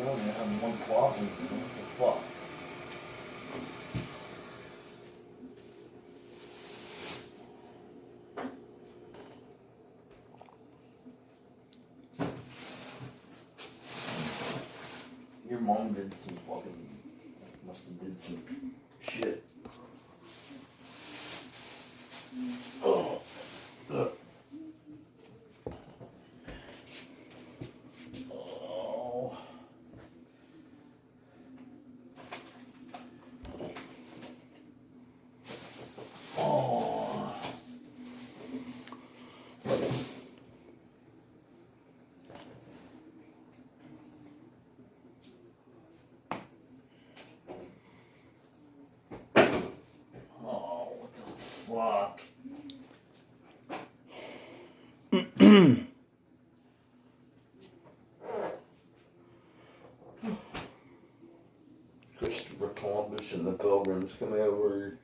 only have one closet. What the fuck? Your mom did some fucking, must have did some shit. Oh. Oh. Oh. Oh, what the fuck? Christopher Columbus and the Pilgrims coming over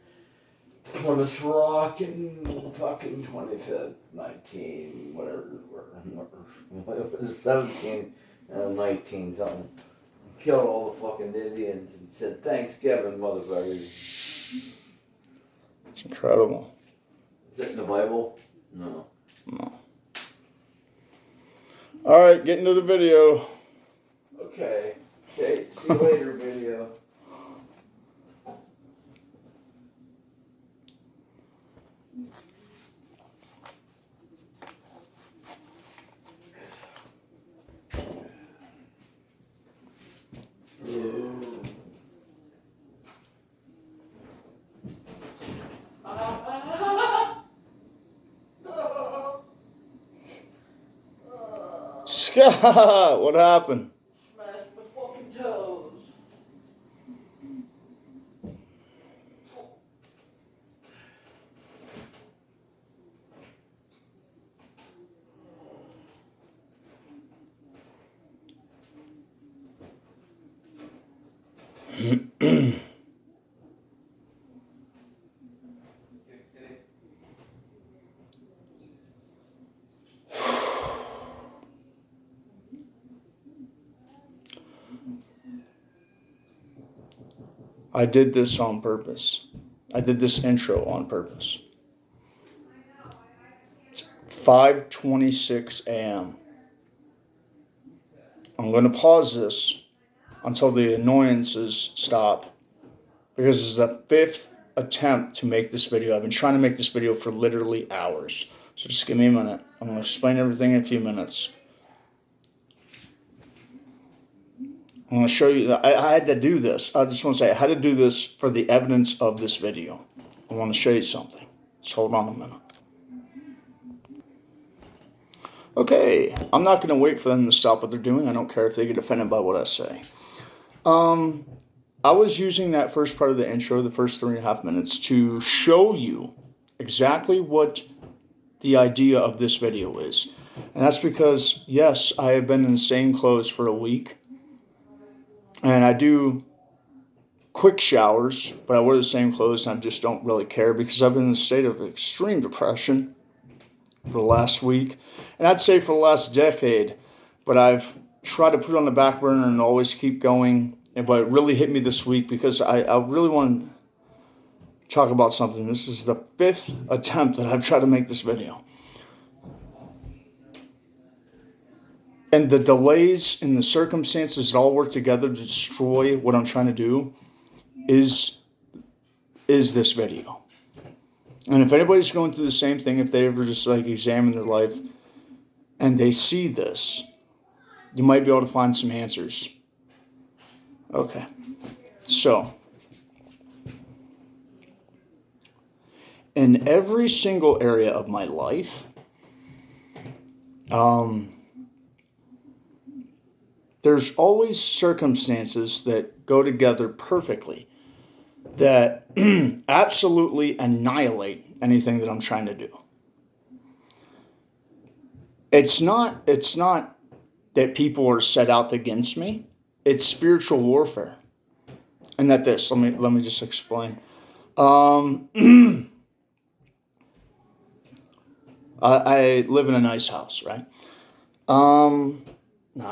Plymouth Rock in fucking 25th, 19, whatever, it was 17 and 19 something. Killed all the fucking Indians and said, Thanksgiving, motherfuckers. It's incredible. Is that in the Bible? No. No. Alright, get into the video. Okay. Okay, see you later, video. Scott, what happened? Smashed my fucking toes. I did this on purpose. I did this intro on purpose. It's 5:26 a.m. I'm going to pause this until the annoyances stop, because this is the 5th attempt to make this video. I've been trying to make this video for literally hours. So just give me a minute. I'm going to explain everything in a few minutes. I'm going to show you. I had to do this. I just want to say I had to do this for the evidence of this video. I want to show you something. Just hold on a minute. Okay, I'm not going to wait for them to stop what they're doing. I don't care if they get offended by what I say. I was using that first part of the intro, the first 3.5 minutes, to show you exactly what the idea of this video is. And that's because, yes, I have been in the same clothes for a week. And I do quick showers, but I wear the same clothes and I just don't really care because I've been in a state of extreme depression for the last week. And I'd say for the last decade, but I've tried to put it on the back burner and always keep going. But it really hit me this week because I really want to talk about something. This is the 5th attempt that I've tried to make this video. And the delays and the circumstances that all work together to destroy what I'm trying to do is this video. And if anybody's going through the same thing, if they ever just like examine their life and they see this, you might be able to find some answers. Okay. So, in every single area of my life, there's always circumstances that go together perfectly that absolutely annihilate anything that I'm trying to do. It's not that people are set out against me. It's spiritual warfare. And let me just explain. I live in a nice house, right?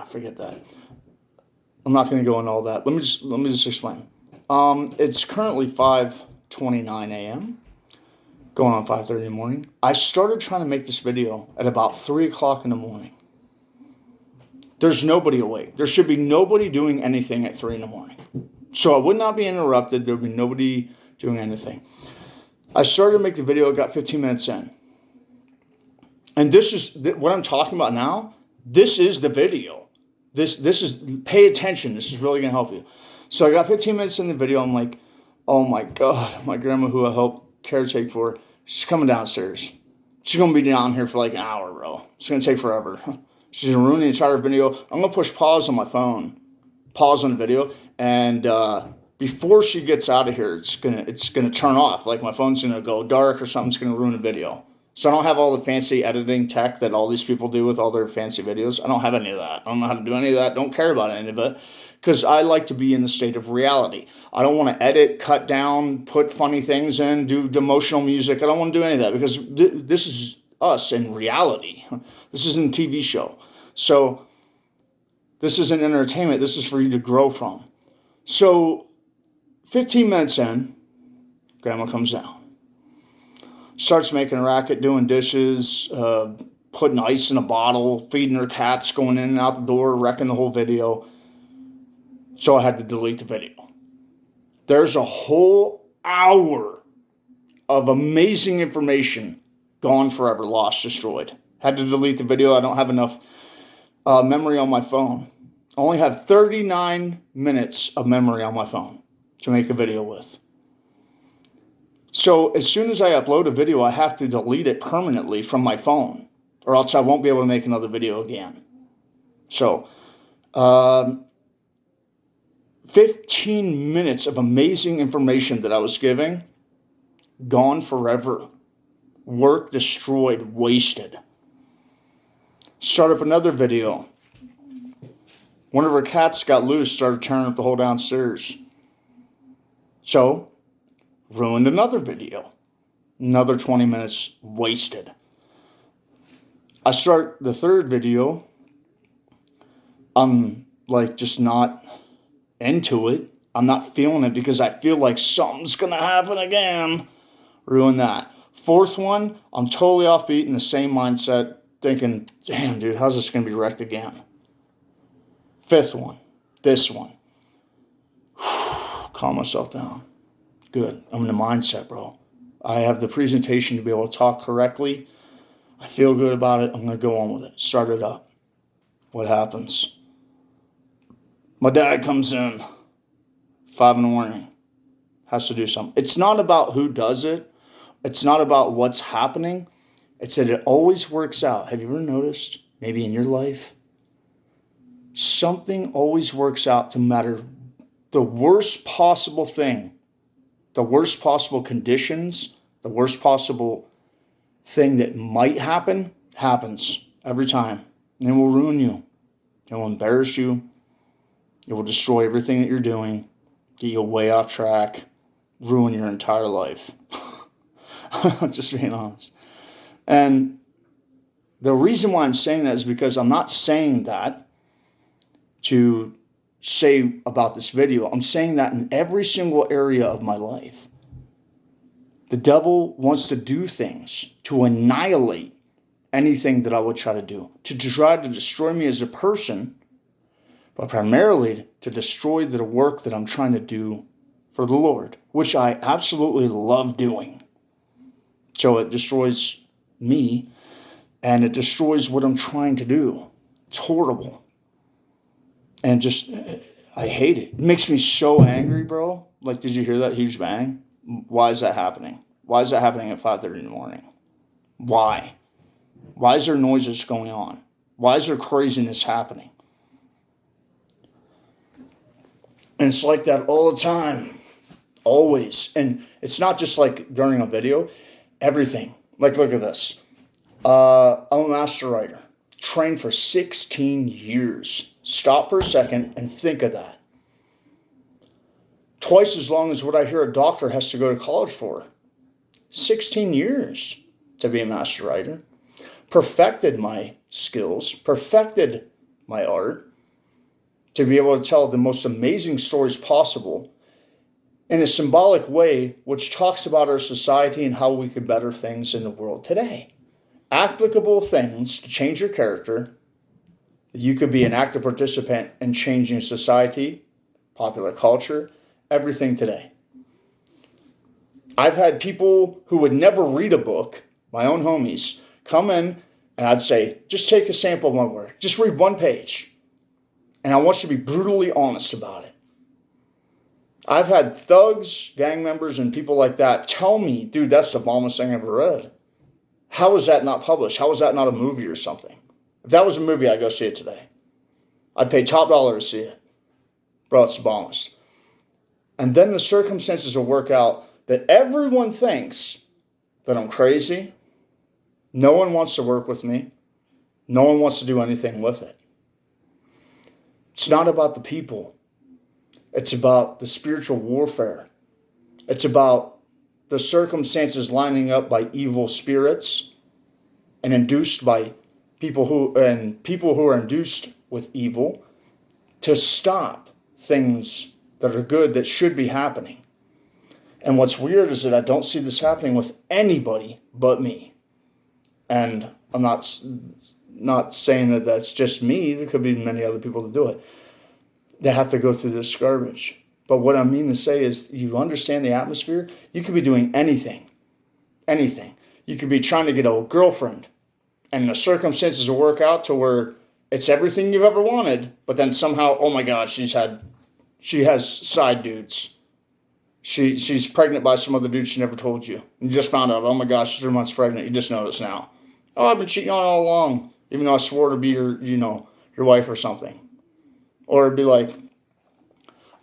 Forget that. I'm not going to go into all that. Let me just explain. It's currently 5:29 a.m. going on 5:30 in the morning. I started trying to make this video at about 3 o'clock in the morning. There's nobody awake. There should be nobody doing anything at 3 in the morning. So I would not be interrupted. There would be nobody doing anything. I started to make the video. I got 15 minutes in. And this is what I'm talking about now. This is the video. This is, pay attention. This is really going to help you. So I got 15 minutes in the video. I'm like, oh my God, my grandma, who I helped caretake for, she's coming downstairs. She's going to be down here for like an hour, bro. It's going to take forever. She's going to ruin the entire video. I'm going to push pause on my phone. Pause on the video. And before she gets out of here, it's gonna turn off. Like my phone's going to go dark or something's going to ruin the video. So I don't have all the fancy editing tech that all these people do with all their fancy videos. I don't have any of that. I don't know how to do any of that. Don't care about any of it. Because I like to be in the state of reality. I don't want to edit, cut down, put funny things in, do emotional music. I don't want to do any of that because this is us in reality. This isn't a TV show. So this isn't entertainment. This is for you to grow from. So 15 minutes in, Grandma comes down. Starts making a racket, doing dishes, putting ice in a bottle, feeding her cats, going in and out the door, wrecking the whole video. So I had to delete the video. There's a whole hour of amazing information gone forever, lost, destroyed. Had to delete the video. I don't have enough memory on my phone. I only have 39 minutes of memory on my phone to make a video with. So as soon as I upload a video, I have to delete it permanently from my phone, or else I won't be able to make another video again. So, 15 minutes of amazing information that I was giving, gone forever. Work destroyed, wasted. Start up another video. One of her cats got loose, started tearing up the whole downstairs. So, ruined another video. Another 20 minutes wasted. I start the third video. I'm like just not into it. I'm not feeling it because I feel like something's going to happen again. Ruin that. Fourth one, I'm totally offbeat in the same mindset, thinking, damn, dude, how's this going to be wrecked again? Fifth one, this one. Calm myself down. Good. I'm in the mindset, bro. I have the presentation to be able to talk correctly. I feel good about it. I'm going to go on with it. Start it up. What happens? My dad comes in 5 in the morning. Has to do something. It's not about who does it. It's not about what's happening. It's that it always works out. Have you ever noticed, maybe in your life, something always works out to matter the worst possible thing, the worst possible conditions, the worst possible thing that might happen, happens every time. And it will ruin you. It will embarrass you. It will destroy everything that you're doing, get you way off track, ruin your entire life. Just being honest. And the reason why I'm saying that is because I'm not saying that to say about this video. I'm saying that in every single area of my life. The devil wants to do things to annihilate anything that I would try to do, to try to destroy me as a person, but primarily to destroy the work that I'm trying to do for the Lord, which I absolutely love doing. So it destroys me, and it destroys what I'm trying to do. It's horrible. And just, I hate it. It makes me so angry, bro. Like, did you hear that huge bang? Why is that happening? Why is that happening at 5:30 in the morning? Why? Why is there noises going on? Why is there craziness happening? And it's like that all the time. Always. And it's not just like during a video. Everything. Like, look at this. I'm a master writer. Trained for 16 years. Stop for a second and think of that. Twice as long as what I hear a doctor has to go to college for. 16 years to be a master writer. Perfected my skills. Perfected my art. to be able to tell the most amazing stories possible in a symbolic way, which talks about our society and how we could better things in the world today. Applicable things to change your character. You could be an active participant in changing society, popular culture, everything today. I've had people who would never read a book, my own homies, come in and I'd say, just take a sample of my work. Just read one page. And I want you to be brutally honest about it. I've had thugs, gang members, and people like that tell me, dude, that's the bombest thing I've ever read. How is that not published? How is that not a movie or something? If that was a movie, I'd go see it today. I'd pay top dollar to see it. Bro, it's the bombest. And then the circumstances will work out that everyone thinks that I'm crazy. No one wants to work with me. No one wants to do anything with it. It's not about the people. It's about the spiritual warfare. It's about the circumstances lining up by evil spirits and induced by people who are induced with evil to stop things that are good that should be happening. And what's weird is that I don't see this happening with anybody but me. And I'm not saying that that's just me. There could be many other people that do it. They have to go through this garbage. But what I mean to say is, you understand the atmosphere? You could be doing anything. Anything. You could be trying to get a girlfriend, and the circumstances will work out to where it's everything you've ever wanted, but then somehow, oh my God, she has side dudes. She's pregnant by some other dude she never told you. You just found out, oh my gosh, she's 3 months pregnant. You just noticed now. Oh, I've been cheating on all along, even though I swore to be your wife or something. Or it'd be like,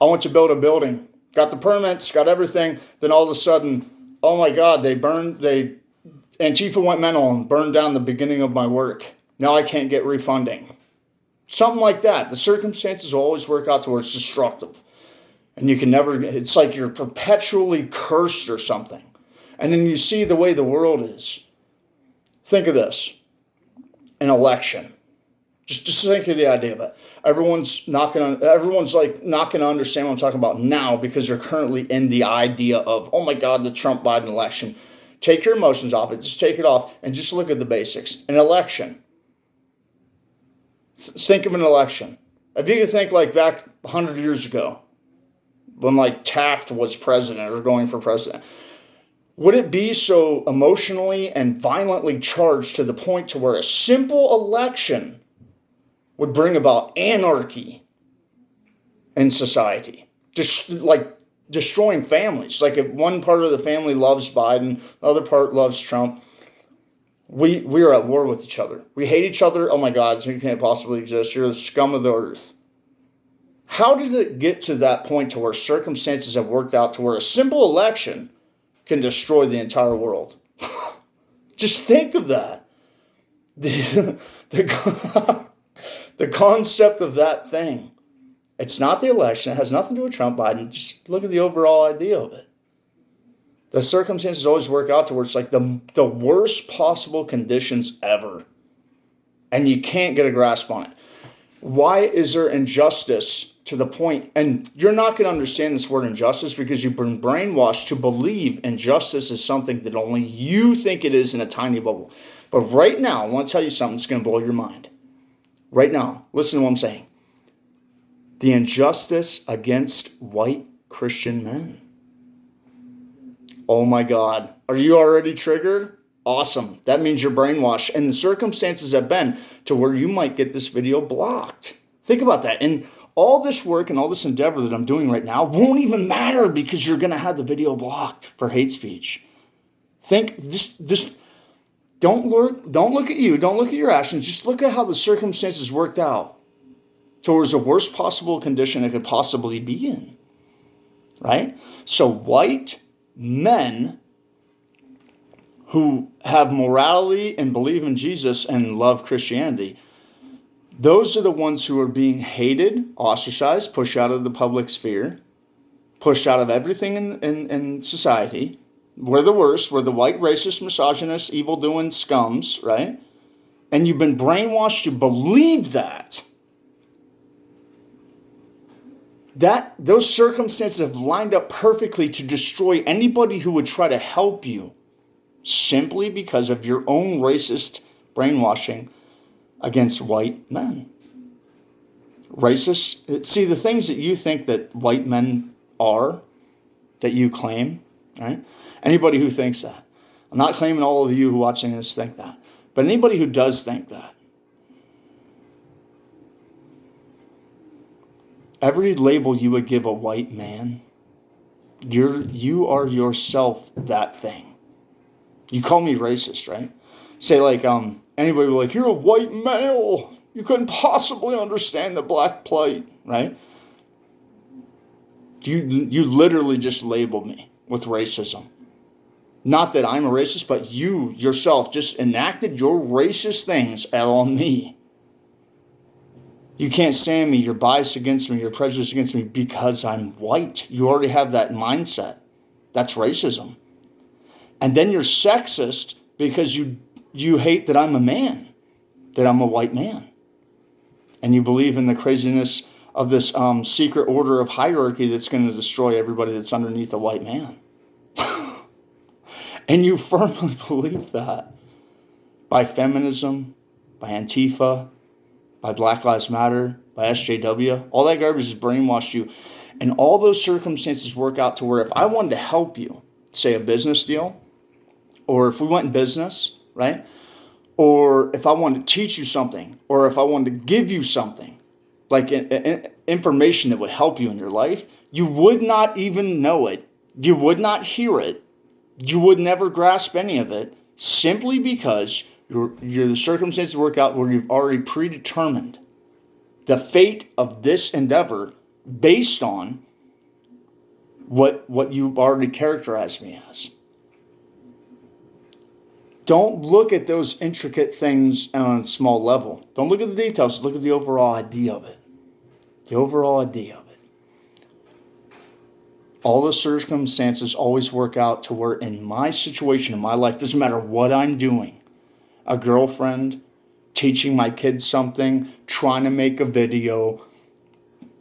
I want to build a building. Got the permits, got everything. Then all of a sudden, oh my God, Antifa went mental and burned down the beginning of my work. Now I can't get refunding. Something like that. The circumstances will always work out to where it's destructive. And you can never, it's like you're perpetually cursed or something. And then you see the way the world is. Think of this. An election. Just think of the idea of it. Everyone's not going to understand what I'm talking about now because you're currently in the idea of, oh my God, the Trump-Biden election. Take your emotions off it. Just take it off and just look at the basics. An election. Think of an election. If you could think like back 100 years ago, when like Taft was president or going for president, would it be so emotionally and violently charged to the point to where a simple election would bring about anarchy in society? Just like destroying families. Like if one part of the family loves Biden, the other part loves Trump, we are at war with each other. We hate each other. Oh my God, you can't possibly exist. You're the scum of the earth. How did it get to that point to where circumstances have worked out to where a simple election can destroy the entire world? Just think of that. The concept of that thing. It's not the election. It has nothing to do with Trump, Biden. Just look at the overall idea of it. The circumstances always work out to where it's like the worst possible conditions ever. And you can't get a grasp on it. Why is there injustice to the point? And you're not going to understand this word injustice because you've been brainwashed to believe injustice is something that only you think it is in a tiny bubble. But right now, I want to tell you something that's going to blow your mind. Right now, listen to what I'm saying. The injustice against white Christian men. Oh my God. Are you already triggered? Awesome. That means you're brainwashed. And the circumstances have been to where you might get this video blocked. Think about that. And all this work and all this endeavor that I'm doing right now won't even matter because you're going to have the video blocked for hate speech. Think, just don't look at you. Don't look at your actions. Just look at how the circumstances worked out towards the worst possible condition it could possibly be in. Right? So white men who have morality and believe in Jesus and love Christianity, those are the ones who are being hated, ostracized, pushed out of the public sphere, pushed out of everything in society. We're the worst. We're the white, racist, misogynist, evil-doing scums, right? And you've been brainwashed to believe that. those circumstances have lined up perfectly to destroy anybody who would try to help you simply because of your own racist brainwashing against white men. Racist, see, the things that you think that white men are, that you claim, right? Anybody who thinks that. I'm not claiming all of you who are watching this think that. But anybody who does think that, every label you would give a white man, you are yourself that thing. You call me racist, right? Say like anybody will be like, you're a white male. You couldn't possibly understand the black plight, right? You literally just labeled me with racism. Not that I'm a racist, but you yourself just enacted your racist things out on me. You can't stand me, you're biased against me, you're prejudiced against me because I'm white. You already have that mindset. That's racism. And then you're sexist because you hate that I'm a man, that I'm a white man. And you believe in the craziness of this secret order of hierarchy that's going to destroy everybody that's underneath a white man. And you firmly believe that. By feminism, by Antifa, by Black Lives Matter, by SJW. All that garbage has brainwashed you. And all those circumstances work out to where if I wanted to help you, say a business deal, or if we went in business, right? Or if I wanted to teach you something, or if I wanted to give you something, like information that would help you in your life, you would not even know it. You would not hear it. You would never grasp any of it, simply because the circumstances work out where you've already predetermined the fate of this endeavor based on what you've already characterized me as. Don't look at those intricate things on a small level. Don't look at the details. Look at the overall idea of it. The overall idea of it. All the circumstances always work out to where in my situation, in my life, doesn't matter what I'm doing. A girlfriend, teaching my kids something, trying to make a video,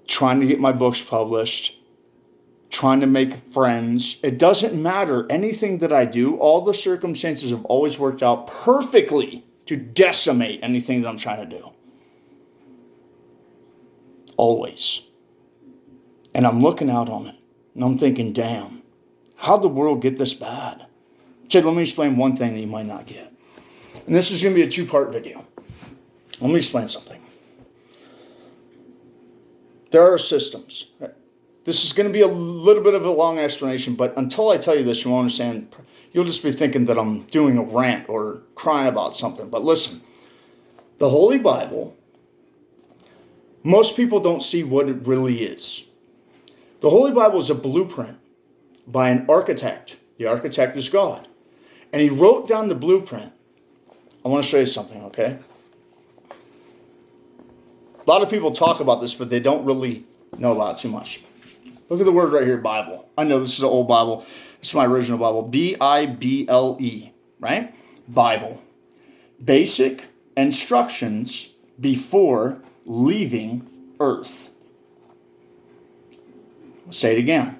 trying to get my books published, trying to make friends. It doesn't matter. Anything that I do, all the circumstances have always worked out perfectly to decimate anything that I'm trying to do. Always. And I'm looking out on it. And I'm thinking, damn, how'd the world get this bad? So let me explain one thing that you might not get. And this is going to be a two-part video. Let me explain something. There are systems. This is going to be a little bit of a long explanation, but until I tell you this, you won't understand. You'll just be thinking that I'm doing a rant or crying about something. But listen, the Holy Bible, most people don't see what it really is. The Holy Bible is a blueprint by an architect. The architect is God. And he wrote down the blueprint. I want to show you something, okay? A lot of people talk about this, but they don't really know about it too much. Look at the word right here, Bible. I know this is an old Bible. This is my original Bible. B-I-B-L-E, right? Bible. Basic instructions before leaving earth. I'll say it again.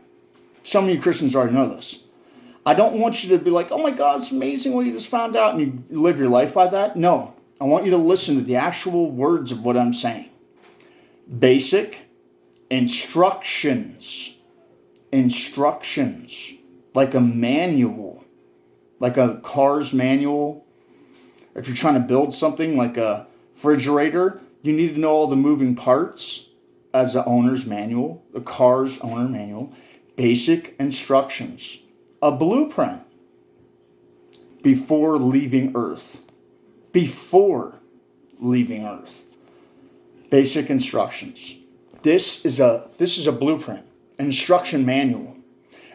Some of you Christians already know this. I don't want you to be like, oh my God, it's amazing what you just found out, and you live your life by that. No, I want you to listen to the actual words of what I'm saying. Basic instructions. Instructions. Like a manual. Like a car's manual. If you're trying to build something like a refrigerator, you need to know all the moving parts as the owner's manual, the car's owner manual. Basic instructions. A blueprint before leaving earth. Before leaving earth. Basic instructions. This is a blueprint, an instruction manual.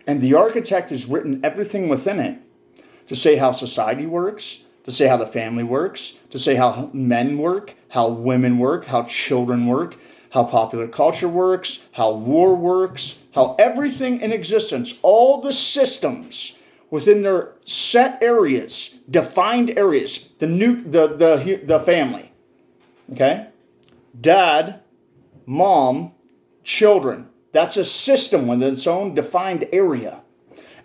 And the architect has written everything within it to say how society works, to say how the family works, to say how men work, how women work, how children work, how popular culture works, how war works, how everything in existence, all the systems within their set areas, defined areas, the family, okay? Dad, mom, children. That's a system with its own defined area.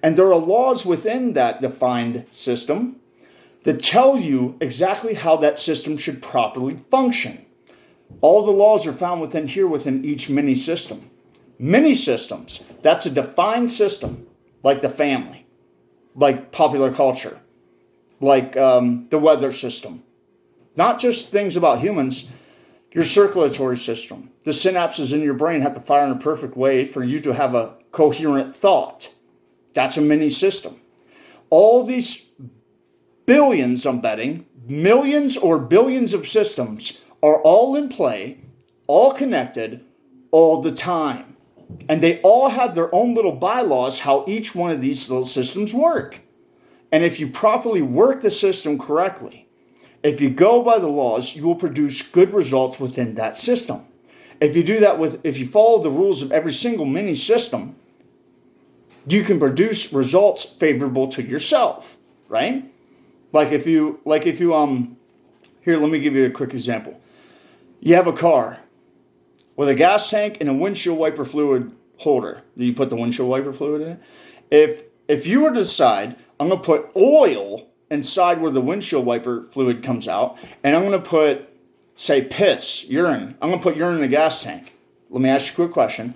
And there are laws within that defined system that tell you exactly how that system should properly function. All the laws are found within here, within each mini system. Mini systems, that's a defined system, like the family, like popular culture, like the weather system. Not just things about humans, your circulatory system. The synapses in your brain have to fire in a perfect way for you to have a coherent thought. That's a mini system. All these billions, I'm betting, millions or billions of systems are all in play, all connected, all the time. And they all have their own little bylaws how each one of these little systems work. And if you properly work the system correctly, if you go by the laws, you will produce good results within that system. If you do that if you follow the rules of every single mini system, you can produce results favorable to yourself, right? Here, let me give you a quick example. You have a car with a gas tank and a windshield wiper fluid holder. You put the windshield wiper fluid in it. If you were to decide, I'm going to put oil inside where the windshield wiper fluid comes out, and I'm going to put, say, piss, urine. I'm going to put urine in the gas tank. Let me ask you a quick question.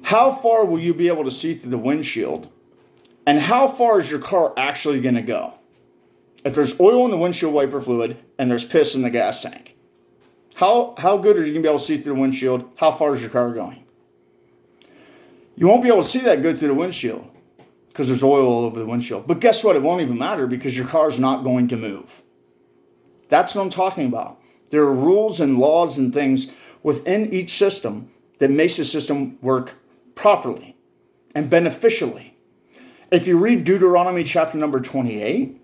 How far will you be able to see through the windshield? And how far is your car actually going to go? If there's oil in the windshield wiper fluid and there's piss in the gas tank, how good are you going to be able to see through the windshield? How far is your car going? You won't be able to see that good through the windshield because there's oil all over the windshield. But guess what? It won't even matter because your car's not going to move. That's what I'm talking about. There are rules and laws and things within each system that makes the system work properly and beneficially. If you read Deuteronomy chapter number 28,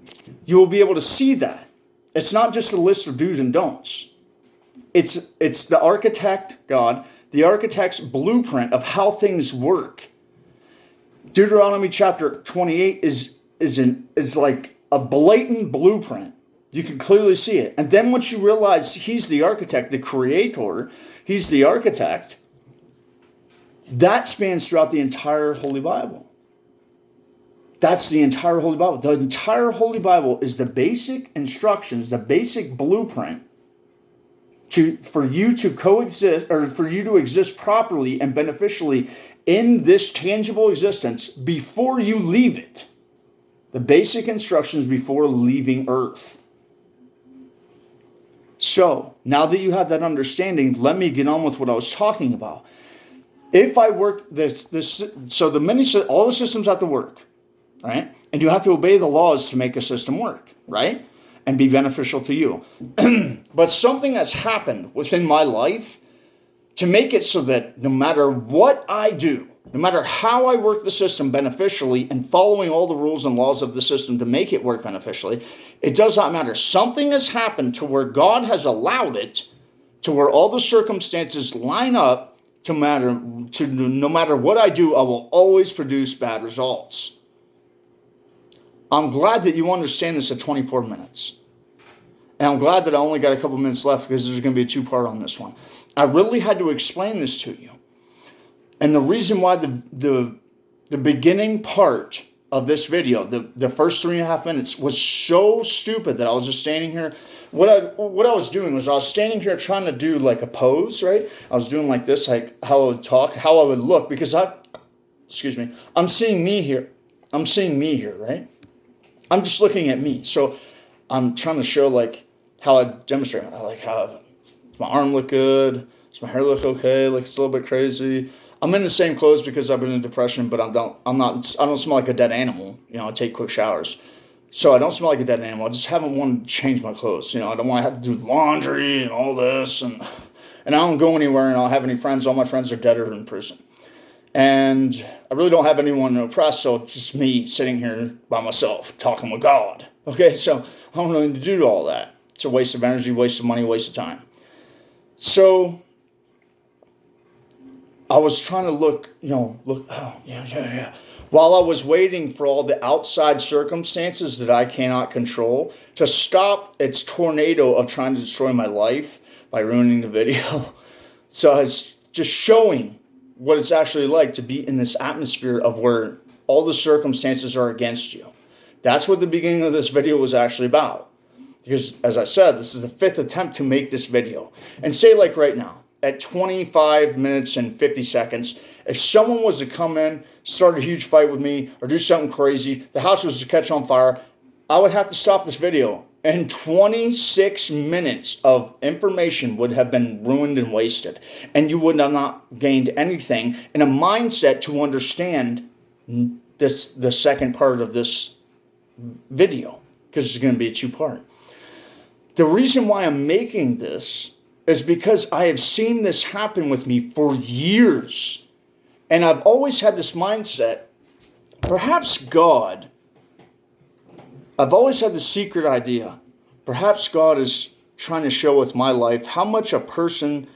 you will be able to see that. It's not just a list of do's and don'ts. It's the architect, God, the architect's blueprint of how things work. Deuteronomy chapter 28 is like a blatant blueprint. You can clearly see it. And then once you realize he's the architect, the creator, he's the architect, that spans throughout the entire Holy Bible. That's the entire Holy Bible. The entire Holy Bible is the basic instructions, the basic blueprint for you to coexist, or for you to exist properly and beneficially in this tangible existence before you leave it. The basic instructions before leaving Earth. So, now that you have that understanding, let me get on with what I was talking about. If I worked so all the systems have to work, right? And you have to obey the laws to make a system work, right? And be beneficial to you. But something has happened within my life to make it so that no matter what I do, no matter how I work the system beneficially and following all the rules and laws of the system to make it work beneficially, it does not matter. Something has happened to where God has allowed it to where all the circumstances line up no matter what I do, I will always produce bad results. I'm glad that you understand this at 24 minutes. And I'm glad that I only got a couple minutes left because there's going to be a two-part on this one. I really had to explain this to you. And the reason why the beginning part of this video, the first 3.5 minutes, was so stupid that I was just standing here. What I was doing was I was standing here trying to do like a pose, right? I was doing like this, like how I would talk, how I would look, because I'm seeing me here. I'm seeing me here, right? I'm just looking at me. So I'm trying to show like how I demonstrate. Like how does my arm look good? Does my hair look okay? Like it's a little bit crazy. I'm in the same clothes because I've been in depression, but I don't smell like a dead animal. You know, I take quick showers. So I don't smell like a dead animal. I just haven't wanted to change my clothes. You know, I don't want to have to do laundry and all this. And I don't go anywhere and I don't have any friends. All my friends are dead or in prison. And I really don't have anyone to oppress, so it's just me sitting here by myself, talking with God. Okay, so I don't really need to do all that. It's a waste of energy, waste of money, waste of time. So I was trying to look, while I was waiting for all the outside circumstances that I cannot control to stop its tornado of trying to destroy my life by ruining the video. So I was just showing what it's actually like to be in this atmosphere of where all the circumstances are against you. That's what the beginning of this video was actually about. Because, as I said, this is the 5th attempt to make this video. And say, like right now, at 25 minutes and 50 seconds, if someone was to come in, start a huge fight with me, or do something crazy, the house was to catch on fire, I would have to stop this video. And 26 minutes of information would have been ruined and wasted. And you would have not gained anything in a mindset to understand the second part of this video. Because it's going to be a 2-part. The reason why I'm making this is because I have seen this happen with me for years. And I've always had this mindset, perhaps God, I've always had the secret idea, perhaps God is trying to show with my life how much a person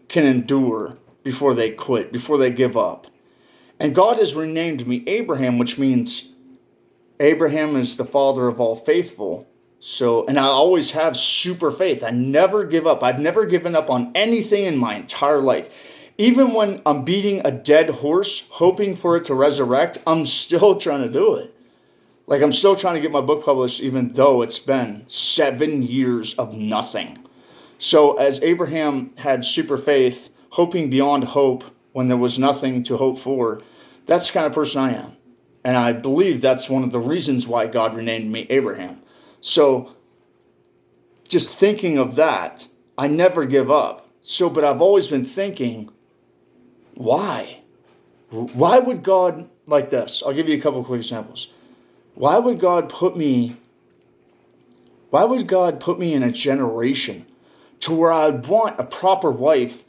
can endure before they quit, before they give up. And God has renamed me Abraham, which means Abraham is the father of all faithful. So, and I always have super faith. I never give up. I've never given up on anything in my entire life. Even when I'm beating a dead horse, hoping for it to resurrect, I'm still trying to do it. Like, I'm still trying to get my book published, even though it's been 7 years of nothing. So, as Abraham had super faith, hoping beyond hope when there was nothing to hope for, that's the kind of person I am. And I believe that's one of the reasons why God renamed me Abraham. So, just thinking of that, I never give up. So, but I've always been thinking, why? Why would God, like this? I'll give you a couple of quick examples. Why would God put me in a generation to where I'd want a proper wife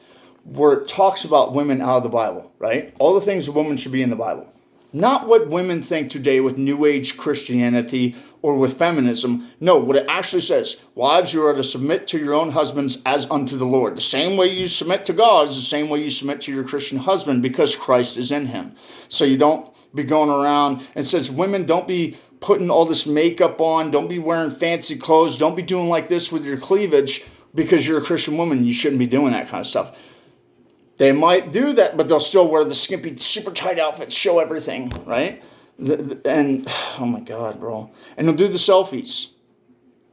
where it talks about women out of the Bible, right? All the things a woman should be in the Bible. Not what women think today with New Age Christianity or with feminism. No, what it actually says, wives, you are to submit to your own husbands as unto the Lord. The same way you submit to God is the same way you submit to your Christian husband because Christ is in him. So you don't be going around and says, women, don't be putting all this makeup on. Don't be wearing fancy clothes. Don't be doing like this with your cleavage because you're a Christian woman. You shouldn't be doing that kind of stuff. They might do that, but they'll still wear the skimpy, super tight outfits, show everything, right? And, oh my God, bro. And they'll do the selfies.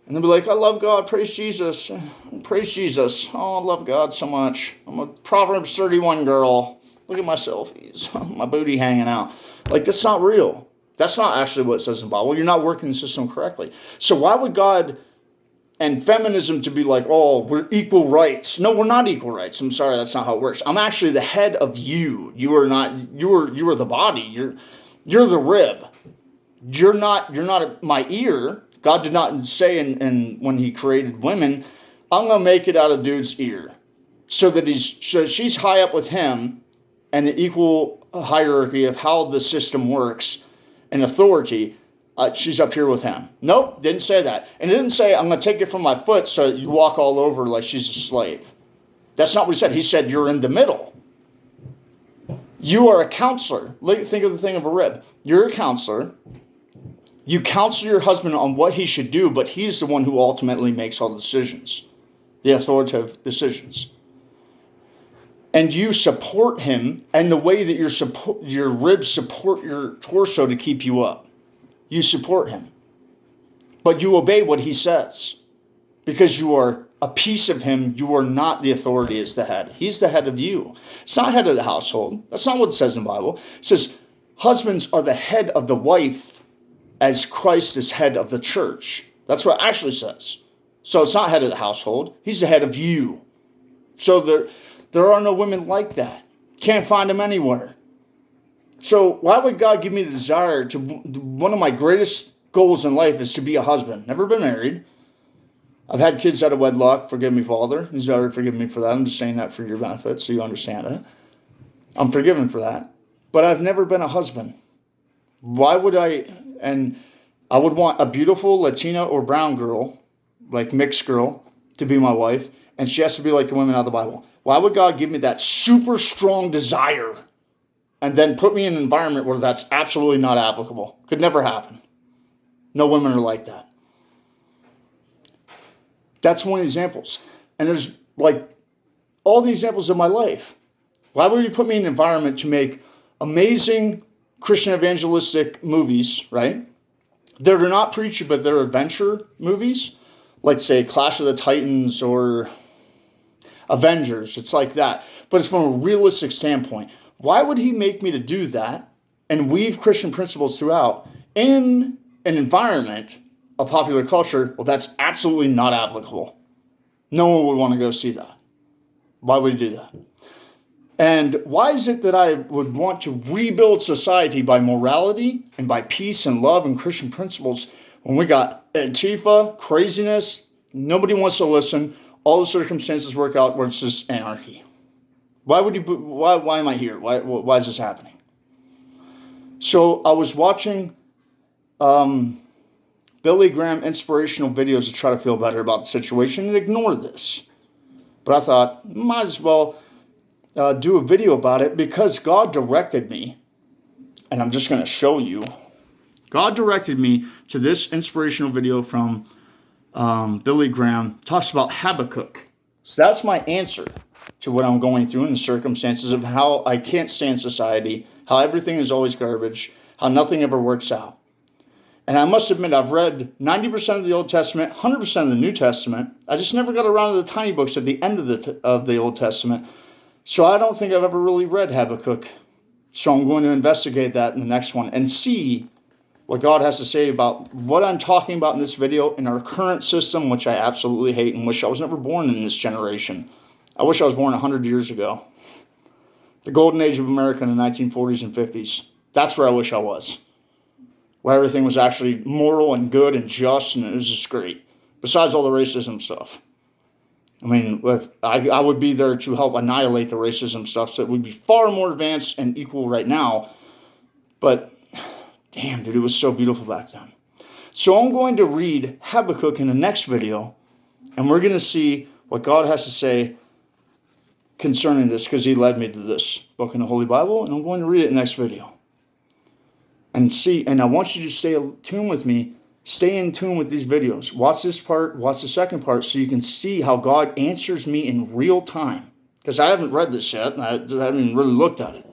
And they'll be like, I love God, praise Jesus. Praise Jesus. Oh, I love God so much. I'm a Proverbs 31 girl. Look at my selfies. My booty hanging out. Like, that's not real. That's not actually what it says in the Bible. You're not working the system correctly. So why would God and feminism to be like, oh, we're equal rights? No, we're not equal rights. I'm sorry, that's not how it works. I'm actually the head of you. You are not. You are the body. You're the rib. You're not my ear. God did not say in when He created women, I'm gonna make it out of dude's ear, so that she's high up with him, and the equal hierarchy of how the system works and authority. She's up here with him. Nope, didn't say that. And it didn't say, I'm going to take it from my foot so you walk all over like she's a slave. That's not what He said. He said, you're in the middle. You are a counselor. Think of the thing of a rib. You're a counselor. You counsel your husband on what he should do, but he's the one who ultimately makes all the decisions, the authoritative decisions. And you support him, and the way that your ribs support your torso to keep you up. You support him. But you obey what he says. Because you are a piece of him, you are not the authority as the head. He's the head of you. It's not head of the household. That's not what it says in the Bible. It says, husbands are the head of the wife as Christ is head of the church. That's what it actually says. So it's not head of the household. He's the head of you. So there are no women like that. Can't find them anywhere. So why would God give me the desire to, one of my greatest goals in life is to be a husband. Never been married. I've had kids out of wedlock. Forgive me, Father. He's already forgiven me for that. I'm just saying that for your benefit so you understand it. I'm forgiven for that. But I've never been a husband. Why would I? And I would want a beautiful Latina or brown girl, like mixed girl, to be my wife. And she has to be like the women out of the Bible. Why would God give me that super strong desire and then put me in an environment where that's absolutely not applicable? Could never happen. No women are like that. That's one of the examples. And there's like all the examples of my life. Why would he put me in an environment to make amazing Christian evangelistic movies, right? They're not preachy, but they're adventure movies, like, say, Clash of the Titans or Avengers. It's like that. But it's from a realistic standpoint. Why would he make me to do that and weave Christian principles throughout in an environment of popular culture? Well, that's absolutely not applicable. No one would want to go see that. Why would he do that? And why is it that I would want to rebuild society by morality and by peace and love and Christian principles when we got Antifa, craziness, nobody wants to listen, all the circumstances work out where it's just anarchy? Why am I here? Why is this happening? So I was watching Billy Graham inspirational videos to try to feel better about the situation and ignore this. But I thought, might as well do a video about it because God directed me, and I'm just going to show you. God directed me to this inspirational video from Billy Graham. Talks about Habakkuk. So that's my answer to what I'm going through in the circumstances of how I can't stand society, how everything is always garbage, how nothing ever works out. And I must admit, I've read 90% of the Old Testament, 100% of the New Testament. I just never got around to the tiny books at the end of the Old Testament. So I don't think I've ever really read Habakkuk. So I'm going to investigate that in the next one and see what God has to say about what I'm talking about in this video in our current system, which I absolutely hate and wish I was never born in this generation. I wish I was born 100 years ago. The golden age of America in the 1940s and 50s. That's where I wish I was. Where everything was actually moral and good and just, and it was just great. Besides all the racism stuff. I mean, I would be there to help annihilate the racism stuff, so that we'd be far more advanced and equal right now. But, damn, dude, it was so beautiful back then. So I'm going to read Habakkuk in the next video, and we're going to see what God has to say concerning this, because he led me to this book in the Holy Bible, and I'm going to read it in the next video. And see, and I want you to stay in tune with me. Stay in tune with these videos. Watch this part, watch the second part, so you can see how God answers me in real time. Because I haven't read this yet, and I haven't even really looked at it.